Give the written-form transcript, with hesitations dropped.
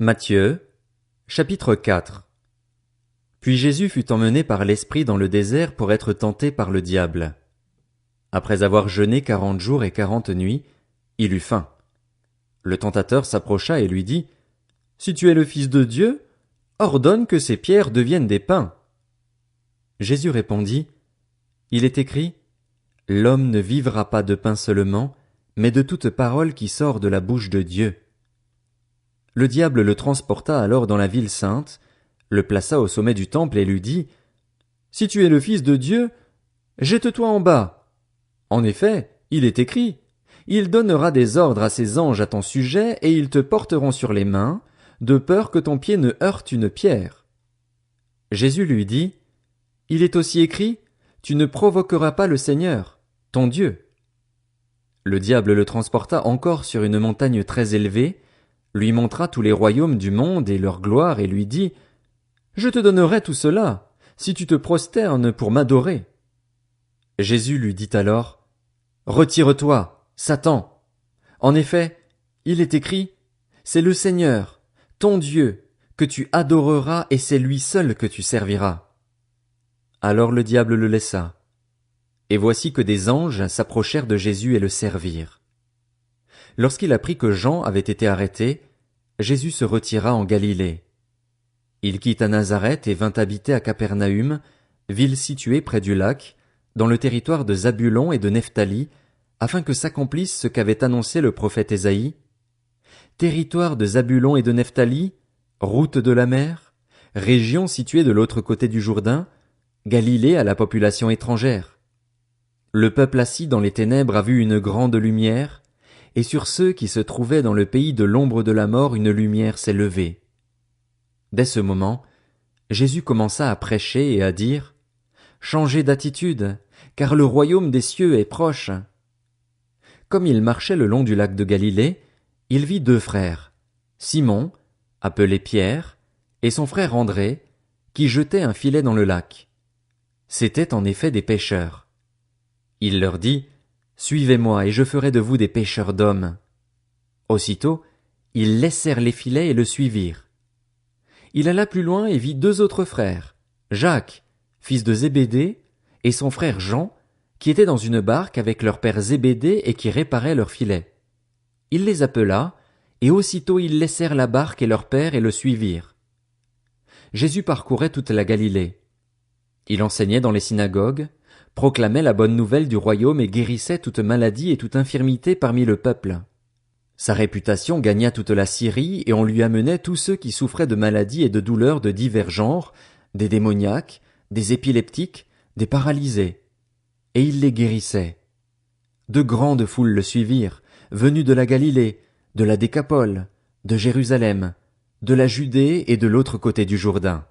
Matthieu, chapitre 4. Puis Jésus fut emmené par l'Esprit dans le désert pour être tenté par le diable. Après avoir jeûné 40 jours et 40 nuits, il eut faim. Le tentateur s'approcha et lui dit, « Si tu es le Fils de Dieu, ordonne que ces pierres deviennent des pains. » Jésus répondit, « Il est écrit, L'homme ne vivra pas de pain seulement, mais de toute parole qui sort de la bouche de Dieu. » Le diable le transporta alors dans la ville sainte, le plaça au sommet du temple et lui dit, « Si tu es le Fils de Dieu, jette-toi en bas. En effet, il est écrit, il donnera des ordres à ses anges à ton sujet et ils te porteront sur les mains, de peur que ton pied ne heurte une pierre. » Jésus lui dit, « Il est aussi écrit, tu ne provoqueras pas le Seigneur, ton Dieu. » Le diable le transporta encore sur une montagne très élevée, lui montra tous les royaumes du monde et leur gloire et lui dit, « Je te donnerai tout cela, si tu te prosternes pour m'adorer. » Jésus lui dit alors, « Retire-toi, Satan. En effet, il est écrit, c'est le Seigneur, ton Dieu, que tu adoreras et c'est lui seul que tu serviras. » Alors le diable le laissa. Et voici que des anges s'approchèrent de Jésus et le servirent. Lorsqu'il apprit que Jean avait été arrêté, Jésus se retira en Galilée. Il quitta Nazareth et vint habiter à Capernaüm, ville située près du lac, dans le territoire de Zabulon et de Nephtali, afin que s'accomplisse ce qu'avait annoncé le prophète Ésaïe. Territoire de Zabulon et de Nephtali, route de la mer, région située de l'autre côté du Jourdain, Galilée à la population étrangère. Le peuple assis dans les ténèbres a vu une grande lumière, et sur ceux qui se trouvaient dans le pays de l'ombre de la mort une lumière s'est levée. Dès ce moment, Jésus commença à prêcher et à dire, « Changez d'attitude, car le royaume des cieux est proche. » Comme il marchait le long du lac de Galilée, il vit deux frères, Simon, appelé Pierre, et son frère André, qui jetaient un filet dans le lac. C'étaient en effet des pêcheurs. Il leur dit, « Suivez-moi et je ferai de vous des pêcheurs d'hommes. » Aussitôt, ils laissèrent les filets et le suivirent. Il alla plus loin et vit deux autres frères, Jacques, fils de Zébédée, et son frère Jean, qui étaient dans une barque avec leur père Zébédée et qui réparaient leurs filets. Il les appela, et aussitôt ils laissèrent la barque et leur père et le suivirent. Jésus parcourait toute la Galilée. Il enseignait dans les synagogues, proclamait la bonne nouvelle du royaume et guérissait toute maladie et toute infirmité parmi le peuple. Sa réputation gagna toute la Syrie et on lui amenait tous ceux qui souffraient de maladies et de douleurs de divers genres, des démoniaques, des épileptiques, des paralysés. Et il les guérissait. De grandes foules le suivirent, venus de la Galilée, de la Décapole, de Jérusalem, de la Judée et de l'autre côté du Jourdain.